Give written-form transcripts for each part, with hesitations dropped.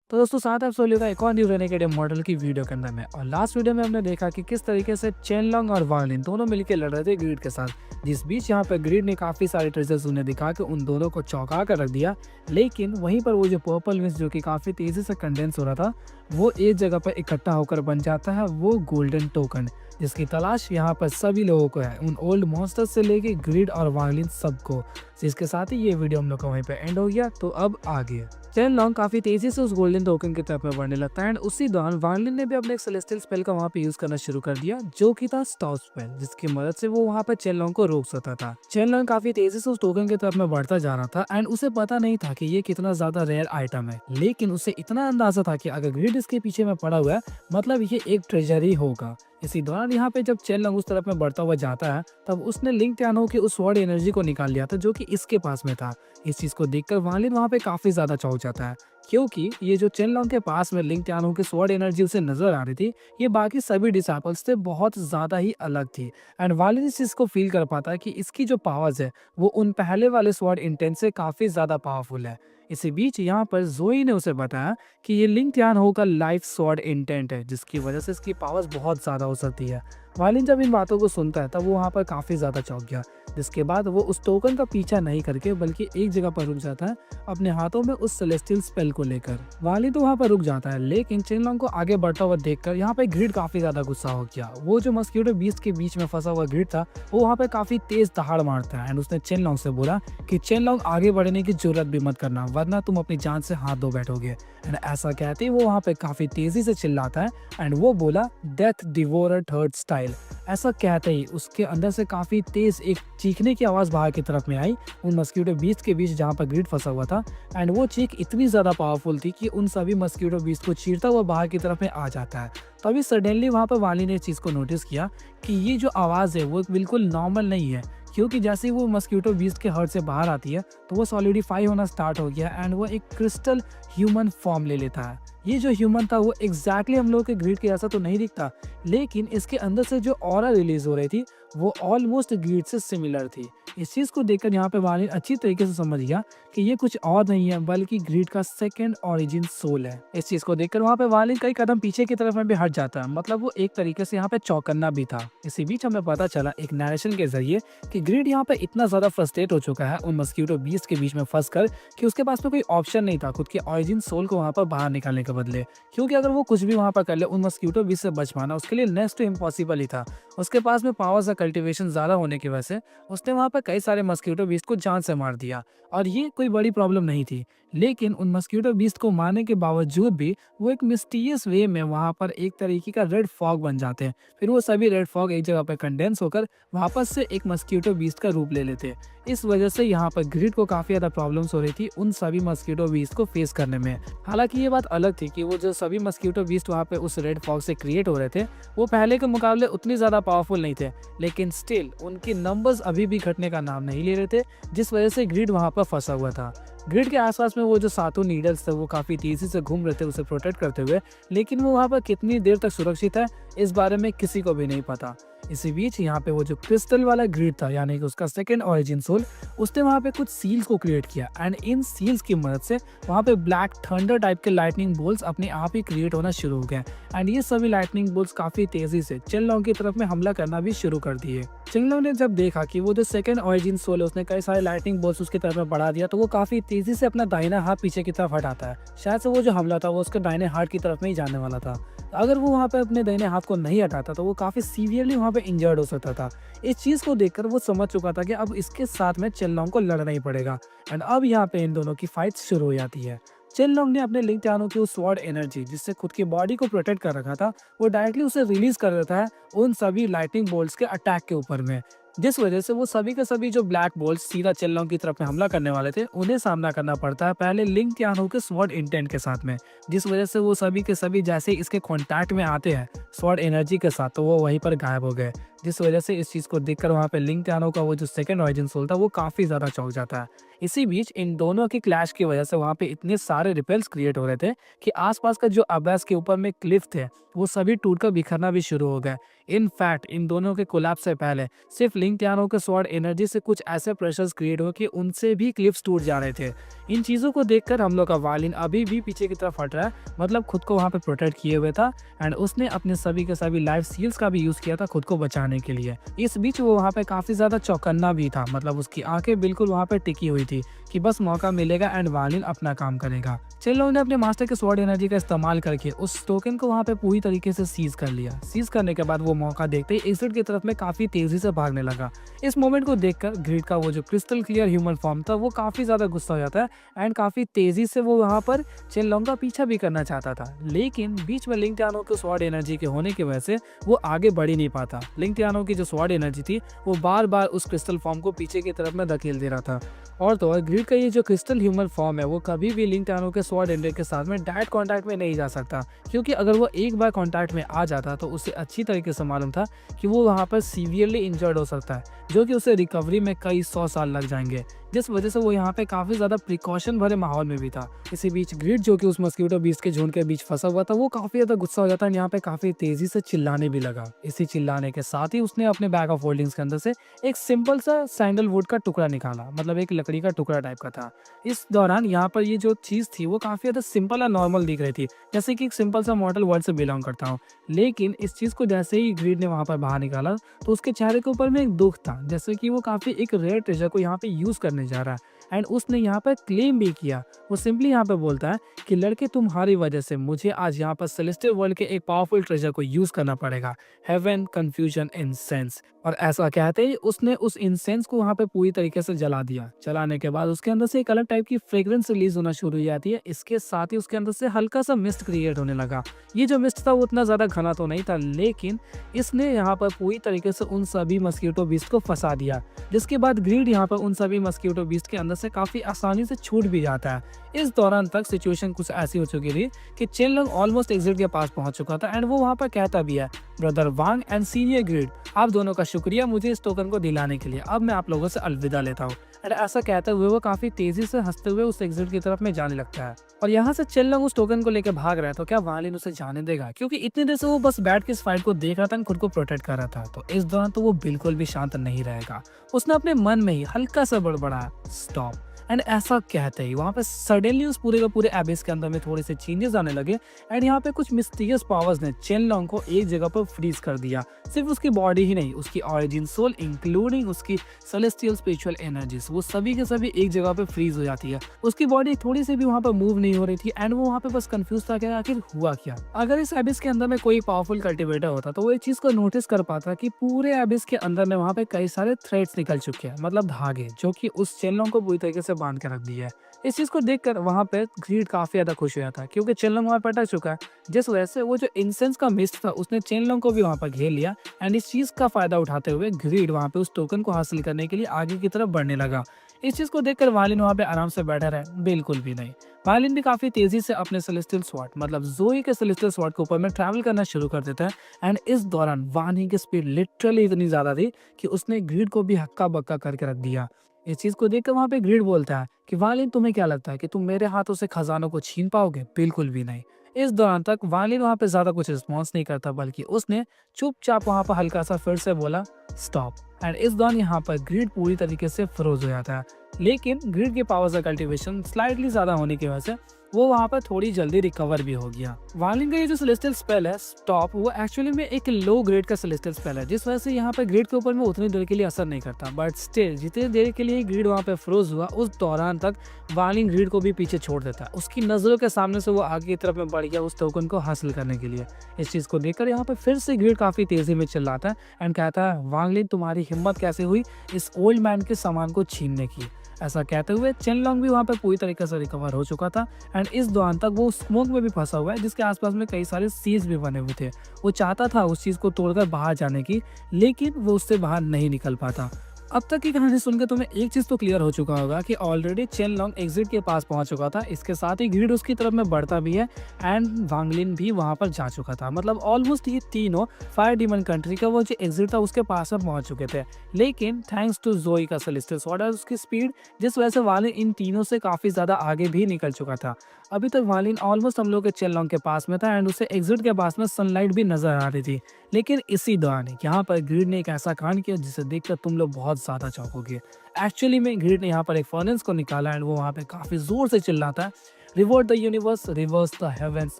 तो दोस्तों साथ आप सोलियो का एक और न्यू रेनेगेड मॉडल की वीडियो के अंदर में। और लास्ट वीडियो में हमने देखा कि किस तरीके से चेनलॉन्ग और वार्लिन दोनों मिलकर लड़ रहे थे ग्रीड के साथ, जिस बीच यहाँ पर ग्रीड ने काफी सारे ट्रेजर्स उन्हें दिखा के उन दोनों को चौंका कर रख दिया। लेकिन वहीं पर वो जो पर्पल मिस्ट जो कि काफी तेजी से कंडेंस हो रहा था, वो एक जगह पर इकट्ठा होकर बन जाता है वो गोल्डन टोकन, जिसकी तलाश यहाँ पर सभी लोगों को है, उन ओल्ड मॉन्स्टर्स से लेके ग्रिड और वार्लिन सबको। इसके साथ ही ये वीडियो हम लोग का वहीं पे एंड हो गया। तो अब आगे चेनलॉन्ग काफी तेजी से उस गोल्डन टोकन की तरफ में बढ़ने लगता है एंड उसी दौरान वार्लिन ने भी अपने एक सेलेस्टियल स्पेल का वहां पे यूज करना शुरू कर दिया, जो कि था स्टॉप स्पेल, जिसकी मदद से वो वहां पर चेनलॉन्ग को रोक सकता था। चेनलॉन्ग काफी तेजी से उस टोकन की तरफ में बढ़ता जा रहा था एंड उसे पता नहीं था कि ये कितना ज्यादा रेयर आइटम है, लेकिन उसे इतना अंदाजा था कि अगर ग्रिड इसके पीछे में पड़ा हुआ है मतलब ये एक ट्रेजर ही होगा। इसी दौरान यहाँ पे जब चेनलॉन्ग उस तरफ में बढ़ता हुआ जाता है, तब उसने लिंक त्यानो की उस वर्ड एनर्जी को निकाल लिया था जो कि इसके पास में था। इस चीज को देखकर वालिन वहाँ पे काफी ज्यादा चौंक जाता है, क्योंकि ये जो चेनलॉन्ग के पास में लिंक त्यानो की स्वॉर्ड एनर्जी उसे नजर आ रही थी, ये बाकी सभी डिसाइपल्स से बहुत ज्यादा ही अलग थी। एंड वालिन इस चीज को फील कर पाता है कि इसकी जो पावर्स है वो उन पहले वाले स्वॉर्ड इंटेंट से काफी ज्यादा पावरफुल है। इसी बीच यहाँ पर जोई ने उसे बताया कि ये लिंक त्यानो का लाइफ स्वॉर्ड इंटेंट है, जिसकी वजह से इसकी पावर्स बहुत ज्यादा हो सकती है। वालिन जब इन बातों को सुनता है तब वो वहाँ पर काफी ज्यादा चौंक गया, जिसके बाद वो उस टोकन का पीछा नहीं करके बल्कि एक जगह पर रुक जाता है, अपने हाथों में उस सेलेस्टियल स्पेल को लेकर। वालिन तो वहाँ पर रुक जाता है, लेकिन चेनलॉन्ग को आगे बढ़ता हुआ देखकर यहाँ पे ग्रिड काफी ज्यादा गुस्सा हो गया। वो जो मस्क्यूटो बीस्ट के बीच में फंसा हुआ ग्रिड था, वो वहाँ पे काफी तेज दहाड़ मारता है एंड उसने चेनलॉन्ग से बोला कि चेनलॉन्ग आगे बढ़ने की जरूरत भी मत करना, वरना तुम अपनी जान से हाथ धो बैठोगे। एंड ऐसा कहते ही वो वहाँ पे काफी तेजी से चिल्लाता है एंड वो बोला डेथ डिवोरर थर्ड स्टाइल। ऐसा कहते ही उसके अंदर से काफी तेज एक चीखने की आवाज बाहर की तरफ में आई, उन मस्क्यूटो बीस्ट के बीच जहाँ पर ग्रिड फंसा हुआ था। एंड वो चीख इतनी ज्यादा पावरफुल थी कि उन सभी मस्क्यूटो बीस्ट को चीरता हुआ बाहर की तरफ में आ जाता है। तभी सडनली वहाँ पर वाली ने इस चीज को नोटिस किया कि ये जो आवाज है वो बिल्कुल नॉर्मल नहीं है, क्योंकि जैसे ही वो मस्क्यूटो बीस्ट के हर्ट से बाहर आती है तो वो सॉलिडिफाई होना स्टार्ट हो गया एंड वो एक क्रिस्टल ह्यूमन फॉर्म ले लेता है। ये जो ह्यूमन था वो एग्जैक्टली हम लोग के ग्रिड के जैसा तो नहीं दिखता, लेकिन इसके अंदर से जो ऑरा रिलीज हो रही थी वो ऑलमोस्ट ग्रिड से सिमिलर थी। इस चीज को देखकर यहाँ पे वालिन अच्छी तरीके से समझ गया कि ये कुछ और नहीं है बल्कि ग्रिड का सेकंड ओरिजिन सोल है। इस चीज को देखकर वहाँ पे वालिन कई कदम पीछे की तरफ में भी हट जाता है, मतलब वो एक तरीके से यहाँ पे चौकन्ना भी था। इसी बीच हमें पता चला एक नरेशन के जरिए कि ग्रिड यहाँ पे इतना ज्यादा फ्रस्ट्रेट हो चुका है उन मस्क्यूटो बीस्ट के बीच में फंस कर कि उसके पास में कोई ऑप्शन नहीं था खुद के ओरिजिन सोल को वहाँ पर बाहर निकालने के बदले, क्योंकि अगर वो कुछ भी वहाँ पर कर ले उन मस्क्यूटो बीस्ट से बच पाना उसके लिए नेक्स्ट टू इम्पॉसिबल ही था। उसके पास में पावर्स का कल्टीवेशन ज्यादा होने की वजह से उसने वहाँ पर कई सारे मस्क्यूटो बीस्ट को जान से मार दिया और ये कोई बड़ी प्रॉब्लम नहीं थी। लेकिन उन मस्क्यूटो बीस्ट को मारने के बावजूद भी वो एक मिस्टीरियस वे में वहाँ पर एक तरीके का रेड फॉग बन जाते हैं। फिर वो सभी रेड फॉग एक जगह पर कंडेंस होकर वापस से एक मस्क्यूटो बीस्ट का रूप ले लेते। इस वजह से यहाँ पर ग्रिड को काफी ज्यादा प्रॉब्लम्स हो रही थी उन सभी मस्क्यूटो बीस्ट को फेस करने में। हालांकि ये बात अलग थी कि वो जो सभी मस्क्यूटो बीस्ट वहाँ पे उस रेड फॉग से क्रिएट हो रहे थे वो पहले के मुकाबले उतनी ज्यादा पावरफुल नहीं थे, लेकिन स्टिल उनके नंबर्स अभी भी घटने का नाम नहीं ले रहे थे, जिस वजह से ग्रिड वहाँ पर फंसा हुआ था। ग्रिड के आसपास में वो जो सातों नीडल्स थे वो काफी तेजी से घूम रहे थे उसे प्रोटेक्ट करते हुए, लेकिन वो वहाँ पर कितनी देर तक सुरक्षित है इस बारे में किसी को भी नहीं पता। इसी बीच यहाँ पे वो जो क्रिस्टल वाला ग्रिड था यानी कि उसका सेकंड ओरिजिन सोल, उसने वहाँ पे कुछ सील्स को क्रिएट किया एंड इन सील्स की मदद से वहाँ पे ब्लैक थंडर टाइप के लाइटनिंग बोल्स अपने आप ही क्रिएट होना शुरू हो गए एंड ये सभी लाइटनिंग बोल्स काफी तेजी से चेनलॉन्ग की तरफ में हमला करना भी शुरू कर दिए। चेनलॉन्ग ने जब देखा कि वो जो सेकंड ओरिजिन सोल है उसने कई सारे लाइटनिंग बोल्स उसकी तरफ में बढ़ा दिया, तो वो काफी तेजी से अपना दाहिना हाथ पीछे की तरफ हटाता है। शायद से वो जो हमला था वो उसके दाहिने हाथ की तरफ में ही जाने वाला था। अगर वो वहाँ पे अपने दाहिने हाथ को नहीं हटाता तो वो काफी सीवियरली वहाँ पे इंजर्ड हो सकता था। इस चीज को देखकर वो समझ चुका था कि अब इसके साथ में चेनलॉन्ग को लड़ना ही पड़ेगा एंड अब यहाँ पे इन दोनों की फाइट शुरू हो जाती है। चेनलॉन्ग ने अपने लिंक त्यानो की उस स्वॉर्ड एनर्जी जिससे खुद की बॉडी को प्रोटेक्ट कर रखा था वो डायरेक्टली उसे रिलीज कर देता है उन सभी लाइटनिंग बोल्ट्स के अटैक के ऊपर में, जिस वजह से वो सभी के सभी जो ब्लैक बोल्ट्स सीधा चेनलॉन्ग की तरफ में हमला करने वाले थे उन्हें सामना करना पड़ता है पहले लिंक त्यानो के स्वॉर्ड इंटेंट के साथ में, जिस वजह से वो सभी के सभी जैसे इसके कॉन्टैक्ट में आते हैं स्वॉर्ड एनर्जी के साथ तो वो वहीं पर गायब हो गए। जिस वजह से इस चीज़ को देखकर वहाँ पे लिंग त्यानो का वो जो सेकंड ऑरिजिन सोल था वो काफ़ी ज़्यादा चौंक जाता है। इसी बीच इन दोनों की क्लैश की वजह से वहाँ पे इतने सारे रिपेल्स क्रिएट हो रहे थे कि आसपास का जो अबैस के ऊपर में क्लिफ थे वो सभी टूटकर बिखरना भी शुरू हो गए। इनफैक्ट इन दोनों के कोलैप्स से पहले सिर्फ लिंग त्यानो के स्वॉर्ड एनर्जी से कुछ ऐसे प्रेशर्स क्रिएट हुए कि उनसे भी क्लिफ्स टूट जा रहे थे। इन चीज़ों को देखकर हम लोग का वालिन अभी भी पीछे की तरफ हट रहा है, मतलब खुद को वहाँ पे प्रोटेक्ट किए हुए था एंड उसने अपने सभी के सभी लाइफ सील्स का भी यूज़ किया था खुद को बचाने के लिए। इस बीच वो वहाँ पे काफ़ी ज़्यादा चौकन्ना भी था, मतलब उसकी आंखें बिल्कुल वहाँ पे टिकी हुई थी कि बस मौका मिलेगा एंड वालिन अपना काम करेगा। चेनलॉन्ग ने अपने मास्टर के स्वॉर्ड एनर्जी का इस्तेमाल करके उस टोकन को वहाँ पे पूरी तरीके से सीज कर लिया। सीज करने के बाद वो मौका देखते ही एग्जिट की तरफ में काफ़ी तेजी से भागने लगा। इस मोमेंट को देखकर ग्रिड का वो जो क्रिस्टल क्लियर ह्यूमन फॉर्म था वो काफ़ी ज़्यादा गुस्सा हो जाता है एंड काफ़ी तेज़ी से वो वहाँ पर चेनलॉन्ग का पीछा भी करना चाहता था, लेकिन बीच में लिंग त्यानो के स्वॉर्ड एनर्जी के होने की वजह से वो आगे बढ़ ही नहीं पाता। लिंग त्यानो की जो स्वॉर्ड एनर्जी थी वो बार बार उस क्रिस्टल फॉर्म को पीछे की तरफ में धकेल दे रहा था। और तो और ग्रिड का ये जो क्रिस्टल ह्यूमन फॉर्म है वो कभी भी लिंग त्यानो के स्वॉर्ड एनर्जी के साथ में डायरेक्ट कांटेक्ट में नहीं जा सकता, क्योंकि अगर वो एक बार कांटेक्ट में आ जाता तो उसे अच्छी तरीके से मालूम था कि वो वहाँ पर सीवियरली इंजर्ड हो सकता है, जो कि उसे रिकवरी में कई 100 साल लग जाएंगे, जिस वजह से वो यहाँ पे काफ़ी ज़्यादा प्रिकॉशन भरे माहौल में भी था। इसी बीच ग्रिड जो कि उस मस्कीटो बीस्ट के झुंड के बीच फंसा हुआ था वो काफ़ी ज़्यादा गुस्सा हो जाता है, यहाँ पे काफ़ी तेज़ी से चिल्लाने भी लगा। इसी चिल्लाने के साथ ही उसने अपने बैग ऑफ होल्डिंग्स के अंदर से एक सिंपल सा सैंडलवुड का टुकड़ा निकाला, मतलब एक लकड़ी का टुकड़ा टाइप का था। इस दौरान यहाँ पर ये जो चीज़ थी वो काफ़ी ज़्यादा सिंपल और नॉर्मल दिख रही थी, जैसे कि एक सिंपल सा मॉडल वर्ल्ड से बिलोंग करता हूँ। लेकिन इस चीज़ को जैसे ही ग्रिड ने वहाँ पर बाहर निकाला तो उसके चेहरे के ऊपर में एक दुख था, जैसे कि वो काफ़ी एक रेयर ट्रेजर को यहाँ पे यूज़ करने जा रहा है एंड उसने यहाँ पर क्लेम भी किया। वो सिंपली यहाँ पे बोलता है कि लड़के तुम्हारी वजह से मुझे आज यहाँ पर सेलेस्टियल वर्ल्ड के एक पावरफुल ट्रेजर को यूज़ करना पड़ेगा, हेवन कन्फ्यूजन इंसेंस। और ऐसा कहते ही उसने उस इंसेंस को वहाँ पे पूरी तरीके से जला दिया। जलाने के बाद उसके अंदर से एक अलग टाइप की फ्रेग्रेंस रिलीज होना शुरू हो जाती है। इसके साथ ही उसके अंदर से हल्का सा मिस्ट क्रिएट होने लगा। ये जो मिस्ट था वो उतना ज़्यादा घना तो नहीं था, लेकिन इसने यहाँ पर पूरी तरीके से उन सभी मस्कीटो बीस्ट को फंसा दिया, जिसके बाद ग्रीड यहाँ पर उन सभी मस्कीटो बीस्ट के अंदर से काफ़ी आसानी से छूट भी जाता है। इस दौरान तक सिचुएशन कुछ ऐसी हो चुकी थी कि चेनलॉन्ग ऑलमोस्ट एग्जिट के पास पहुंच चुका था एंड वो वहाँ पर कहता भी है, brother Wang and senior grid, आप दोनों का शुक्रिया मुझे इस टोकन को दिलाने के लिए, अब मैं आप लोगों से अलविदा लेता हूँ। एंड ऐसा कहते हुए वो काफी तेजी से हंसते हुए उस एग्जिट की तरफ में जाने लगता है। और यहाँ से चेनलॉन्ग उस टोकन को लेकर भाग रहा है तो क्या वालिन उसे जाने देगा, क्योंकि इतनी देर से वो बस बैठ के इस फाइट को देख रहा था, खुद को प्रोटेक्ट कर रहा था। तो इस दौरान तो वो बिल्कुल भी शांत नहीं रहेगा। उसने अपने मन में ही हल्का सा बड़बड़ाया, स्टॉप। एंड ऐसा कहते ही वहाँ पे सडनली उस पूरे के पूरे एबिस के अंदर में थोड़े से चेंजेस आने लगे एंड यहाँ पे कुछ मिस्टीरियस पावर्स ने चेनलॉन्ग को एक जगह पर फ्रीज कर दिया। सिर्फ उसकी बॉडी ही नहीं, उसकी ऑरिजिन सोल इंक्लूडिंग उसकी सेलेस्टियल स्पिरिचुअल एनर्जीज, वो सभी के सभी एक जगह पे फ्रीज हो जाती है। उसकी बॉडी थोड़ी सी भी वहाँ पर मूव नहीं हो रही थी एंड वो वहाँ पे बस कंफ्यूज था कि आखिर हुआ क्या। अगर इस एबिस के अंदर में कोई पावरफुल कल्टिवेटर होता तो वो एक चीज को नोटिस कर पाता कि पूरे एबिस के अंदर में वहाँ पे कई सारे थ्रेड्स निकल चुके हैं, मतलब धागे, जो कि उस चेनलॉन्ग को पूरी तरीके से बांध के रख दिया है। इस चीज को देखकर वहां पे ग्रीड काफी ज्यादा खुश हो जाता है, क्योंकि चेनलॉन्ग वहां पर अटक चुका है, जिस वजह से वो जो इंसेंस का मिस्ट था उसने चेनलॉन्ग को भी वहां पर घेर लिया एंड इस चीज का फायदा उठाते हुए ग्रीड वहां पे उस टोकन को हासिल करने के लिए आगे की तरफ बढ़ने लगा। इस चीज को देखकर वालिन वहां पे आराम से बैठा रहे, बिल्कुल भी नहीं। वालिन भी काफी तेजी से अपने सेलेस्टियल स्वॉर्ड, मतलब ज़ोई के सेलेस्टियल स्वॉर्ड के ऊपर में ट्रैवल करना शुरू कर देता है एंड इस दौरान वानी की स्पीड लिटरली इतनी ज्यादा थी कि उसने ग्रीड को भी हक्का बक्का करके रख दिया। इस चीज को देखकर वहां पे ग्रीड बोलता है कि वालिन, तुम्हें क्या लगता है कि तुम मेरे हाथों से खजानों को छीन पाओगे? बिल्कुल भी नहीं। इस दौरान तक वालिन वहां पे ज्यादा कुछ रिस्पॉन्स नहीं करता, बल्कि उसने चुपचाप वहां पर हल्का सा फिर से बोला, स्टॉप। एंड इस दौरान यहाँ पर ग्रीड पूरी तरीके से फ्रोज हो जाता है, लेकिन ग्रीड के पावर्स का कल्टीवेशन स्लाइटली ज्यादा होने की वजह से वो वहाँ पर थोड़ी जल्दी रिकवर भी हो गया। वालिन का ये जो सेलेस्टियल स्पेल है स्टॉप, वो एक्चुअली में एक लो ग्रेड का सेलेस्टियल स्पेल है, जिस वजह से यहाँ पे ग्रेड के ऊपर में उतनी देर के लिए असर नहीं करता। बट स्टिल जितनी देर के लिए ग्रीड वहाँ पे फ्रोज हुआ, उस दौरान तक वालिन ग्रीड को भी पीछे छोड़ देता है। उसकी नजरों के सामने से वो आगे की तरफ में बढ़ गया उस टोकन को हासिल करने के लिए। इस चीज को देखकर यहाँ पे फिर से ग्रीड काफी तेजी में चिल्लाता है एंड कहता है, वालिन, तुम्हारी हिम्मत कैसे हुई इस ओल्ड मैन के सामान को छीनने की? ऐसा कहते हुए चेनलॉन्ग भी वहाँ पे पूरी तरीके से रिकवर हो चुका था एंड इस दौरान तक वो स्मोक में भी फंसा हुआ है, जिसके आसपास में कई सारे सीज भी बने हुए थे। वो चाहता था उस चीज़ को तोड़कर बाहर जाने की, लेकिन वो उससे बाहर नहीं निकल पाता। अब तक की कहानी सुनकर तुम्हें एक चीज तो क्लियर हो चुका होगा कि ऑलरेडी चेन लॉन्ग एग्जिट के पास पहुंच चुका था। इसके साथ ही ग्रीड उसकी तरफ में बढ़ता भी है एंड वांग लिन भी वहां पर जा चुका था। मतलब ऑलमोस्ट ये तीनों फायर डीमन कंट्री का वो जो एग्जिट था उसके पास में पहुंच चुके थे। लेकिन थैंक्स टू जोई का सेलेस्टियल स्वॉर्ड और उसकी स्पीड, जिस वजह से वालिन इन तीनों से काफी ज्यादा आगे भी निकल चुका था। अभी तक वालिन ऑलमोस्ट हम लोग के चेन लॉन्ग के पास में था एंड उसे एग्जिट के पास में सनलाइट भी नजर आ रही थी। लेकिन इसी दौरान यहाँ पर ग्रीड ने एक ऐसा कांड किया जिसे देखकर तुम लोग बहुत ज्यादा चौंकोगे। एक्चुअली में ग्रीड ने यहाँ पर एक फर्नेस को निकाला एंड वो वहाँ पे काफी जोर से चिल्लाता है, reward the universe, reverse the heavens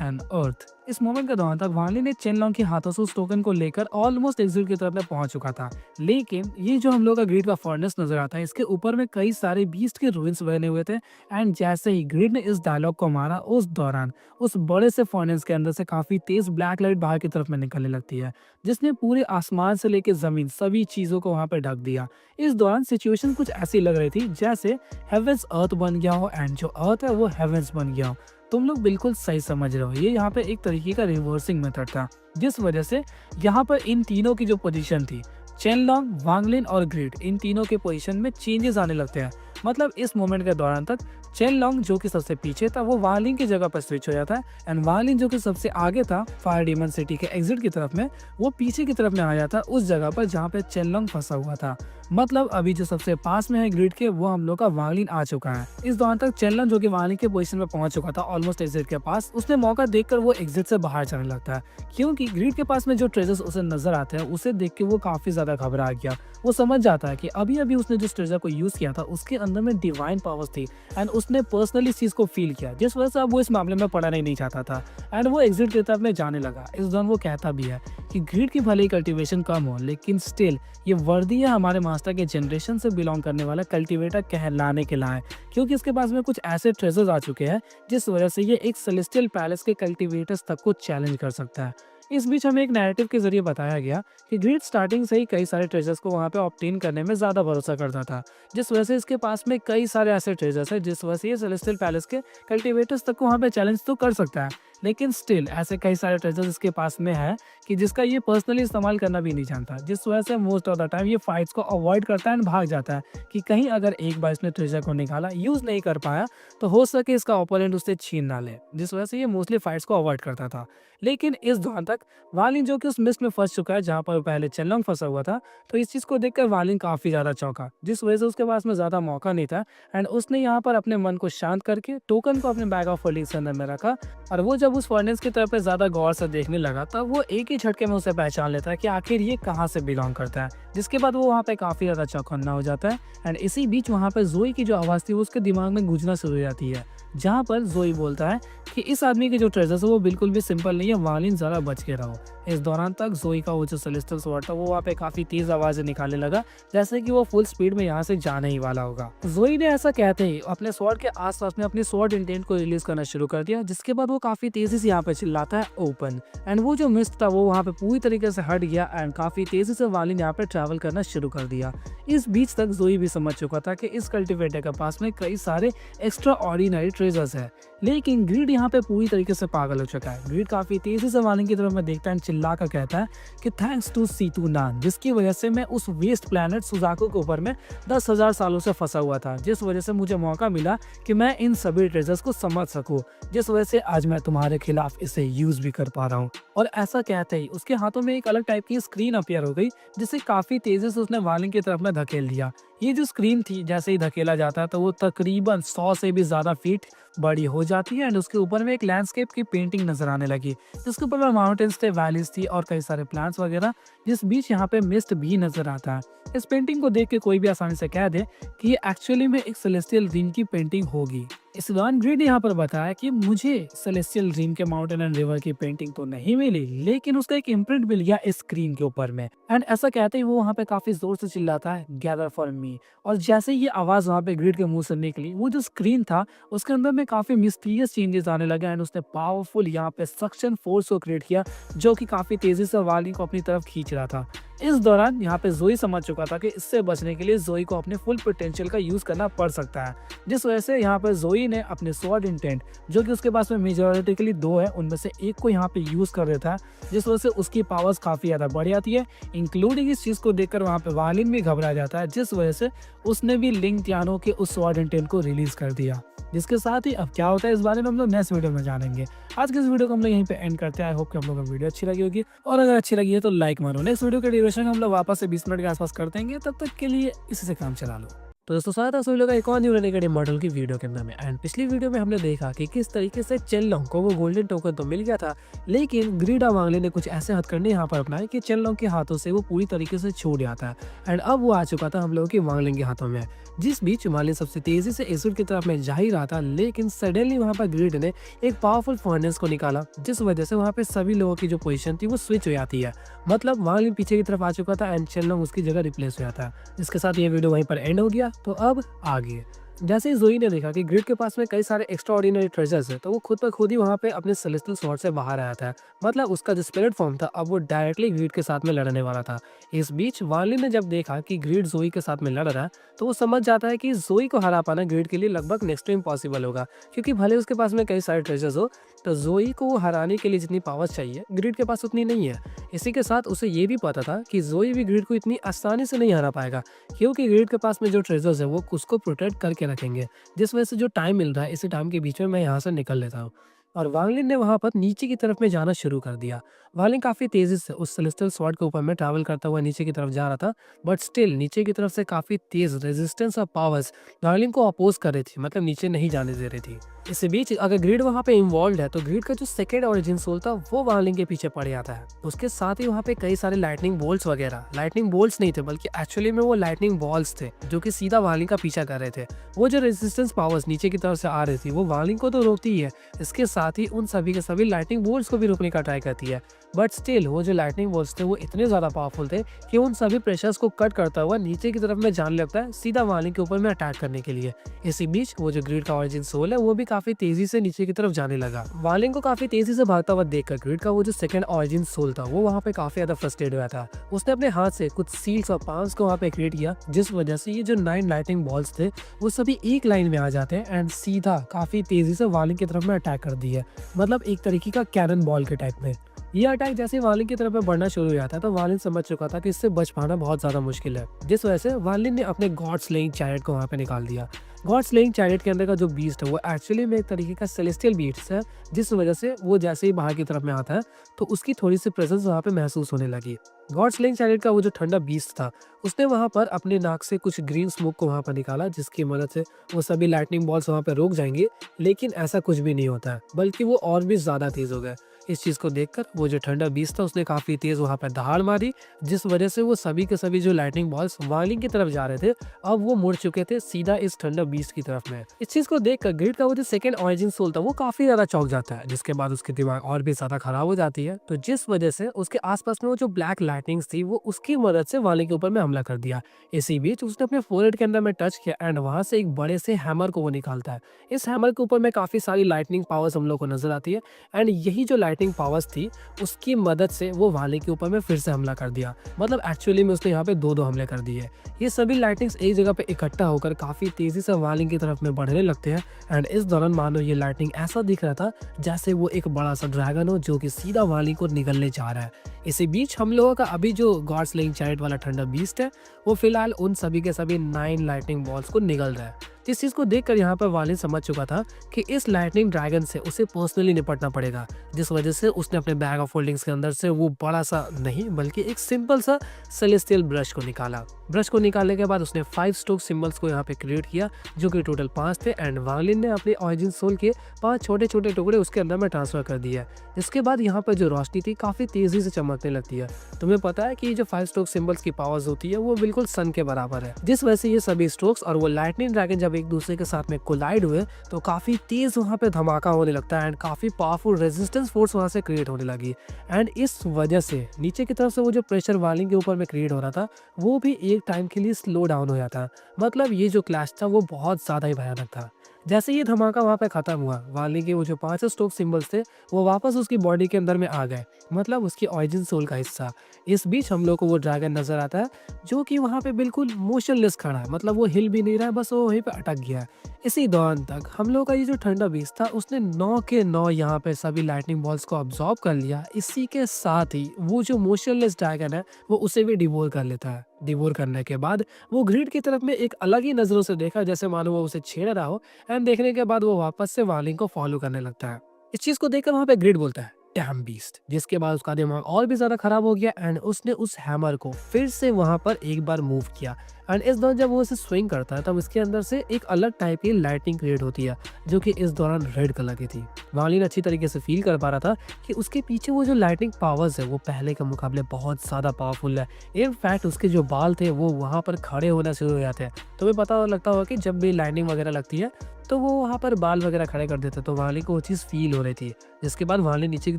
and earth. इस मोमेंट के दौरान तक वाली ने चेन लॉन्ग के हाथों से उस टोकन को लेकर ऑलमोस्ट एग्जिट की तरफ में पहुंच चुका था। लेकिन ये जो हम लोग का ग्रीड का फर्नेस नजर आता है, इसके ऊपर में कई सारे बीस्ट के रूइंस बने हुए थे एंड जैसे ही ग्रीड ने इस डायलॉग को मारा, उस दौरान उस बड़े से फर्नेस के अंदर से काफी तेज ब्लैक लाइट बाहर की तरफ में निकलने लगती है, जिसने पूरे आसमान से लेकर जमीन सभी चीजों को वहां पर ढक दिया। इस दौरान सिचुएशन कुछ ऐसी लग रही थी जैसे हेवेंस अर्थ बन गया हो एंड जो अर्थ है वो हेवेंस बन गया हो। तुम लोग बिल्कुल सही समझ रहे हो, ये यहाँ पे एक तरीके का रिवर्सिंग मेथड था, जिस वजह से यहाँ पर इन तीनों की जो पोजीशन थी, चेन लॉन्ग, वांग लिन और ग्रीड, इन तीनों के पोजीशन में चेंजेस आने लगते हैं। मतलब इस मोमेंट के दौरान तक चेन लॉन्ग जो कि सबसे पीछे था वो वांग लिन की जगह पर स्विच हो जाता है एंड वांग लिन जो कि सबसे आगे था फायर डीमन सिटी के एग्जिट की तरफ में, वो पीछे की तरफ में आ जाता है उस जगह पर जहाँ पे चेन लॉन्ग फंसा हुआ था। मतलब अभी जो सबसे पास में है ग्रिड के, वो हम लोग का वांग लिन आ चुका है। इस दौरान तक चेन लॉन्ग जो कि वांग लिन के पोजीशन में पहुंच चुका था ऑलमोस्ट एग्जिट के पास, उसने मौका देखकर वो एग्जिट से बाहर जाने लगता है, क्योंकि ग्रिड के पास में जो ट्रेजर्स उसे नजर आते हैं उसे देख के वो काफी ज्यादा घबरा गया। वो समझ जाता है कि अभी अभी उसने जिस ट्रेजर को यूज किया था उसके अंदर में डिवाइन पावर्स थी एंड उसने पर्सनली इस चीज को फील किया, जिस वजह से अब वो इस मामले में पढ़ना नहीं चाहता था एंड वो एग्जिट की तरफ में जाने लगा। इस दौरान वो कहता भी है कि ग्रीड की भले ही कल्टीवेशन कम हो, लेकिन स्टिल ये वर्दी है हमारे मास्टर के जनरेशन से बिलोंग करने वाला कल्टीवेटर कहलाने के लायक, क्योंकि इसके पास में कुछ ऐसे ट्रेजर्स आ चुके हैं जिस वजह से ये एक सेलेस्टियल पैलेस के कल्टीवेटर्स तक को चैलेंज कर सकता है। इस बीच हमें एक नैरेटिव के जरिए बताया गया कि ग्रीड स्टार्टिंग से ही कई सारे ट्रेजर्स को वहाँ पे ऑब्टेन करने में ज्यादा भरोसा करता था, जिस वजह से इसके पास में कई सारे ऐसे ट्रेजर्स है जिस वजह से ये सेलेस्टियल पैलेस के कल्टीवेटर्स तक को वहाँ पे चैलेंज तो कर सकता है। लेकिन स्टिल ऐसे कई सारे ट्रेजर्स इसके पास में है कि जिसका ये पर्सनली इस्तेमाल करना भी नहीं जानता, जिस वजह से मोस्ट ऑफ द टाइम ये फाइट्स को अवॉइड करता है एंड भाग जाता है कि कहीं अगर एक बार इसने ट्रेजर को निकाला, यूज नहीं कर पाया, तो हो सके इसका ओपोनेंट उससे छीन ना ले, जिस वजह से ये मोस्टली फाइट्स को अवॉइड करता था। लेकिन इस दौरान तक वालिन जो कि उस मिस्ट में फंस चुका है जहाँ पर पहले चेन लॉन्ग फंसा हुआ था, तो इस चीज को देखकर वालिन काफी ज्यादा चौंका, जिस वजह से उसके पास में ज्यादा मौका नहीं था एंड उसने यहाँ पर अपने मन को शांत करके टोकन को अपने बैग ऑफ होल्डिंग्स के अंदर में रखा। और वो जब उस फर्नेस की तरफ ज्यादा गौर से देखने लगा तब वो एक ही झटके में उसे पहचान लेता है कि आखिर ये कहाँ से बिलोंग करता है, जिसके बाद वो वहाँ पे काफी ज्यादा चौकन्ना हो जाता है एंड इसी बीच वहाँ पे जोई की जो आवाज थी वो उसके दिमाग में गूंजना शुरू हो जाती है, जहाँ पर जोई बोलता है कि इस आदमी के जो ट्रेजर्स है वो बिल्कुल भी सिंपल नहीं है, वालिन जरा बच के रहो। इस दौरान तक जोई का वो जो सेलेस्टियल स्वॉर्ड था वो वहाँ पे काफी तेज आवाजें निकालने लगा, जैसे कि वो फुल स्पीड में यहाँ से जाने ही वाला होगा। जोई ने ऐसा कहते ही अपने स्वॉर्ड के आसपास में अपनी स्वॉर्ड इंटेंट को रिलीज करना शुरू कर दिया, जिसके बाद वो काफी तेजी से यहाँ पे चिल्लाता है ओपन एंड वो जो मिस्ट था वो वहाँ पे पूरी तरीके से हट गया एंड काफी तेजी से वालिन यहाँ पे ट्रैवल करना शुरू कर दिया। इस बीच तक जोई भी समझ चुका था कि इस कल्टीवेटर के पास में कई सारे एक्स्ट्रा ऑर्डिनरी ट्रेजर्स है, लेकिन ग्रीड यहाँ पे पूरी तरीके से पागल हो चुका है। ग्रीड काफी तेजी से वालिन की तरफ में देखता है, चिल्ला कर कहता है कि थैंक्स टू सीतू नान, जिसकी वजह से मैं उस वेस्ट प्लैनेट सुजाको के ऊपर में 10,000 सालों से फंसा हुआ था, जिस वजह से मुझे मौका मिला कि मैं इन सभी ट्रेजर्स को समझ सकूं, जिस वजह से आज मैं तुम्हारे खिलाफ इसे यूज भी कर पा रहा हूँ। और ऐसा कहते ही उसके हाथों में एक अलग टाइप की स्क्रीन अपीयर हो गई, जिसे काफी तेजी से उसने वालिन की तरफ में धकेल दिया। ये जो स्क्रीन थी जैसे ही धकेला जाता है तो वो तकरीबन 100 से भी ज्यादा फीट बड़ी हो जाती है एंड उसके ऊपर में एक लैंडस्केप की पेंटिंग नजर आने लगी, जिसके ऊपर में माउंटेन्स थे, वैलीज थी और कई सारे प्लांट्स वगैरह, जिस बीच यहाँ पे मिस्ट भी नजर आता है। इस पेंटिंग को देख के कोई भी आसानी से कह दे कि ये एक्चुअली में एक सेलेस्टियल ड्रीम की पेंटिंग होगी। इस दौरान ग्रीड ने यहाँ पर बताया कि मुझे सेलेस्टियल ड्रीम के माउंटेन एंड रिवर की पेंटिंग तो नहीं मिली, लेकिन उसका एक इम्प्रिंट मिल गया इस स्क्रीन के ऊपर में एंड ऐसा कहते ही वो वहाँ पे काफी जोर से चिल्लाता है गैदर फॉर मी। और जैसे ये आवाज वहाँ पे ग्रीड के मुंह से निकली, वो जो स्क्रीन था उसके अंदर में काफी मिस्टीरियस चेंजेस आने लगे एंड उसने पावरफुल यहाँ पे सक्शन फोर्स को क्रिएट किया, जो कि काफी तेजी से वालिन को अपनी तरफ खींच रहा था। इस दौरान यहाँ पे जोई समझ चुका था कि इससे बचने के लिए जोई को अपने फुल पोटेंशियल का यूज करना पड़ सकता है, जिस वजह से यहाँ पे जोई जोई ने अपने स्वॉर्ड इंटेंट, जो कि उसके पास में मेजॉरिटिकली 2 है, उनमें से एक को यहाँ पे यूज़ कर देता है, जिस वजह से उसकी पावर्स काफ़ी ज़्यादा बढ़ जाती है। इंक्लूडिंग इस चीज़ को देखकर वहाँ पे वालिन भी घबरा जाता है, जिस वजह से उसने भी लिंग टियानो के उस स्वॉर्ड इंटेंट को रिलीज़ कर दिया। जिसके साथ ही अब क्या होता है इस बारे में हम लोग नेक्स्ट वीडियो में जानेंगे। आज के इस वीडियो को हम लोग यहीं पे एंड करते हैं। आई होप कि हम लोग को वीडियो अच्छी लगी होगी, और अगर अच्छी लगी है तो लाइक मारो। नेक्स्ट वीडियो के ड्यूरेशन हम लोग वापस से 20 मिनट के आसपास कर देंगे, तब तक के लिए इसी से काम चला लो। तो दोस्तों स्वागत है सभी लोगों का एक और न्यू रेनेगेड मॉडल की वीडियो के अंदर में। एंड पिछली वीडियो में हमने देखा कि किस तरीके से चेनलोंग को वो गोल्डन टोकन तो मिल गया था, लेकिन ग्रीडा वांगले ने कुछ ऐसे हथकंडे यहाँ पर अपनाए कि चेनलोंग के हाथों से वो पूरी तरीके से छूट जाता है। एंड अब वो आ चुका था हम लोगों की वांगलिंग के हाथों में। जिस बीच वांगलिंग सबसे तेजी से एसिड की तरफ में जा ही रहा था, लेकिन सडनली वहाँ पर ग्रीड ने एक पावरफुल फर्नेस को निकाला, जिस वजह से वहाँ पे सभी लोगों की जो पोजीशन थी वो स्विच हो जाती है। मतलब वांगलिंग पीछे की तरफ आ चुका था एंड चेनलोंग उसकी जगह रिप्लेस हो जाता है। इसके साथ ये वीडियो वहीं पर एंड हो गया। तो अब आगे जैसे ही जोई ने देखा कि ग्रिड के पास में कई सारे एक्स्ट्रा ऑर्डिनरी ट्रेजर्स है, तो वो खुद पर खुद ही वहाँ पे अपने सेलेस्टियल स्वॉर्ड से बाहर आया था। मतलब उसका जो स्पिरिट फॉर्म था अब वो डायरेक्टली ग्रिड के साथ में लड़ने वाला था। इस बीच वार्लिन ने जब देखा कि ग्रिड जोई के साथ में लड़ रहा है, तो वो समझ जाता है कि जोई को हरा पाना ग्रिड के लिए लगभग नेक्स्ट टू इम्पॉसिबल होगा, क्योंकि भले उसके पास में कई सारे ट्रेजर्स हो, तो जोई को हराने के लिए जितनी पावर्स चाहिए ग्रिड के पास उतनी नहीं है। इसी के साथ उसे ये भी पता था कि जोई भी ग्रिड को इतनी आसानी से नहीं हरा पाएगा, क्योंकि ग्रिड के पास में जो ट्रेजर्स है वो उसको प्रोटेक्ट करके रखेंगे। जिस वजह से जो टाइम मिल रहा है, इसी टाइम के बीच में मैं यहाँ से निकल लेता हूँ। और वांगलिन ने वहाँ पर नीचे की तरफ में जाना शुरू कर दिया। वांगलिन काफ़ी तेज़ी से उस सेलेस्टियल स्वॉर्ड के ऊपर में ट्रैवल करता हुआ नीचे की तरफ जा रहा था, बट स्टिल नीचे की तरफ से काफ़ी तेज़ रेजिस्टेंस और पावर्स वांगलिन को अपोज कर रही थी, मतलब नीचे नहीं जाने दे रही थी। इसी बीच अगर ग्रिड वहाँ पे इन्वॉल्व है, तो ग्रिड का जो सेकेंड ओरिजिन सोल था वो वांगलिन के पीछे पड़ जाता है। उसके साथ ही वहाँ पे कई सारे लाइटनिंग बोल्ट्स वगैरह, लाइटनिंग बोल्ट्स नहीं थे बल्कि एक्चुअली में वो लाइटनिंग बॉल्स थे, जो कि सीधा वांगलिन का पीछा कर रहे थे। वो जो रेजिस्टेंस पावर्स नीचे की तरफ से आ रही थी वो वांगलिन को तो रोकती ही है, इसके साथ ही उन सभी के सभी लाइटनिंग बोल्ट्स को भी रोकने का ट्राई करती है। बट स्टिल वो जो लाइटनिंग बोल्ट्स थे वो इतने ज्यादा पावरफुल थे कि उन सभी प्रेशर्स को कट करता हुआ नीचे की तरफ में जाने लगता है, सीधा वांगलिन के ऊपर में अटैक करने के लिए। इसी बीच वो जो ग्रिड का ओरिजिन सोल है वो भी काफी तेजी से नीचे की तरफ जाने लगा। वांगलिन को काफी तेजी से भागता हुआ देखकर ग्रिड का वो जो सेकंड ओरिजिन सोल था वो वहाँ पे काफी ज्यादा फ्रस्ट्रेट हुआ था। उसने अपने हाथ से कुछ सील्स और पाम्स को वहाँ पे क्रिएट किया, जिस वजह से ये जो 9 लाइटनिंग बॉल्स थे वो सभी एक लाइन में आ जाते हैं एंड सीधा काफी तेजी से वांगलिन की तरफ में अटैक कर दिया। मतलब एक तरीके का कैनन बॉल के टाइप में। ये अटैक जैसे वांगलिन की तरफ में बढ़ना शुरू हो जाता है, तो वांगलिन समझ चुका था कि इससे बच पाना बहुत ज्यादा मुश्किल है। जिस वजह से वांगलिन ने अपने गॉड स्लेइंग चैरियट को वहाँ पे निकाल दिया। गॉड स्लेइंग चैरियट के अंदर का जो बीस्ट है वो एक्चुअली में एक तरीके का सेलेस्टियल बीस्ट है, जिस वजह से वो जैसे ही बाहर की तरफ में आता है तो उसकी थोड़ी सी प्रेजेंस वहाँ पे महसूस होने लगी। गॉड स्लेइंग चैरियट का वो जो ठंडा बीस्ट था उसने वहाँ पर अपने नाक से कुछ ग्रीन स्मोक को वहाँ पर निकाला, जिसकी मदद से वो सभी लाइटनिंग बॉल्स वहाँ पे रुक जाएंगे, लेकिन ऐसा कुछ भी नहीं होता है, बल्कि वो और भी ज्यादा तेज हो गए। इस चीज को देखकर वो जो ठंडा बीस्ट था उसने काफी तेज वहाँ पर दहाड़ मारी, जिस वजह से वो सभी के सभी जो लाइटनिंग बॉल्स वांगलिन की तरफ जा रहे थे अब वो मुड़ चुके थे सीधा इस ठंडा बीस्ट की तरफ में। इस चीज को देखकर ग्रिड का वो जो सेकंड ओरिजिन सोल था वो काफी ज्यादा चौंक जाता है, जिसके बाद उसकी दिमाग और भी ज्यादा खराब हो जाती है। तो जिस वजह से उसके आसपास में वो जो ब्लैक लाइटनिंग्स थी वो उसकी मदद से वांगलिन के ऊपर में हमला कर दिया। इसी बीच उसने अपने फोरहेड के अंदर में टच किया एंड वहां से एक बड़े से हैमर को वो निकालता है। इस हैमर के ऊपर में काफी सारी लाइटनिंग पावर्स हम लोग को नजर आती है एंड यही जो लाइटनिंग पावर्स थी उसकी मदद से वो वांगलिन के ऊपर में फिर से हमला कर दिया। मतलब एक्चुअली में उसने यहाँ पे दो हमले कर दिए। ये सभी लाइटनिंग्स एक जगह पे इकट्ठा होकर काफी तेजी से वांगलिन की तरफ में बढ़ने लगते हैं एंड इस दौरान मानो ये लाइटनिंग ऐसा दिख रहा था जैसे वो एक बड़ा सा ड्रैगन हो जो कि सीधा वांगलिन को निगलने जा रहा है। इसी बीच हम लोगों का अभी जो गॉड स्लेइंग चैरियट वाला ठंडा बीस्ट है वो फिलहाल उन सभी के सभी 9 लाइटनिंग बॉल्स को निगल रहा है। इस चीज को देखकर यहाँ पर वांगलिन समझ चुका था कि इस लाइटनिंग ड्रैगन से उसे पर्सनली निपटना पड़ेगा, जिस वजह से उसने अपने बैग ऑफ होल्डिंग्स के अंदर से वो बड़ा सा नहीं बल्कि एक सिंपल सा सेलेस्टियल ब्रश को निकाला। ब्रश को निकालने के बाद उसने 5 स्ट्रोक सिंबल्स को यहाँ पे क्रिएट किया, जो कि टोटल 5 थे एंड वांगलिन ने अपने ओरिजिन सोल के 5 छोटे छोटे टुकड़े उसके अंदर में ट्रांसफर कर दिया। इसके बाद यहाँ पर जो रोशनी थी काफी तेजी से चमकने लगती है। तुम्हें पता है कि जो 5 स्ट्रोक सिंबल्स की पावर्स होती है वो बिल्कुल सन के बराबर है, जिस वजह से ये सभी स्ट्रोक्स और वो लाइटनिंग ड्रैगन जब एक दूसरे के साथ में कोलाइड हुए तो काफी तेज वहाँ पे धमाका होने लगता है एंड काफी पावरफुल रेजिस्टेंस फोर्स वहाँ से क्रिएट होने लगी। एंड इस वजह से नीचे की तरफ से वो जो प्रेशर वांगलिन के ऊपर में क्रिएट हो रहा था वो भी एक टाइम के लिए स्लो डाउन हो जाता। मतलब ये जो क्लैश था वो बहुत ज्यादा ही भयानक था। जैसे ये धमाका वहाँ पे खत्म हुआ, वाली के वो जो 5 स्ट्रोक सिंबल्स थे, वो वापस उसकी बॉडी के अंदर में आ गए, मतलब उसकी ऑरिजिन सोल का हिस्सा। इस बीच हम लोग को वो ड्रैगन नज़र आता है, जो कि वहाँ पे बिल्कुल मोशनलेस खड़ा है, मतलब वो हिल भी नहीं रहा है, बस वो वहीं पे अटक गया है। इसी दौरान तक हम लोग का ये जो ठंडा बीस्ट था, उसने 9 के 9 यहाँ पे सभी लाइटनिंग बॉल्स को अब्सॉर्ब कर लिया। इसी के साथ ही वो जो मोशनलेस ड्रैगन है, वो उसे भी डिवोर कर लेता है। डिवोर करने के बाद वो ग्रिड की तरफ में एक अलग ही नज़रों से देखा, जैसे मानो वो उसे छेड़ रहा हो। एंड देखने के बाद वो वापस से वार्लिंग को फॉलो करने लगता है। इस चीज़ को देखकर वहाँ पे ग्रिड बोलता है, डैम बीस्ट। जिसके बाद उसका दिमाग और भी ज़्यादा खराब हो गया एंड उसने उस हैमर को फिर से वहाँ पर एक बार मूव किया। एंड इस दौरान जब वो उसे स्विंग करता है, तब इसके अंदर से एक अलग टाइप की लाइटिंग क्रिएट होती है, जो कि इस दौरान रेड कलर की थी। वार्लिन अच्छी तरीके से फील कर पा रहा था कि उसके पीछे वो जो लाइटिंग पावर्स है, वो पहले के मुकाबले बहुत ज़्यादा पावरफुल है। इनफैक्ट उसके जो बाल थे, वो वहाँ पर खड़े होना शुरू हो जाते हैं। तुम्हें पता लगता होगा कि जब भी लाइटिंग वगैरह लगती है, तो वो वहाँ पर बाल वगैरह खड़े कर देते, तो वार्लिन को वो चीज़ फील हो रही थी। जिसके बाद वार्लिन नीचे की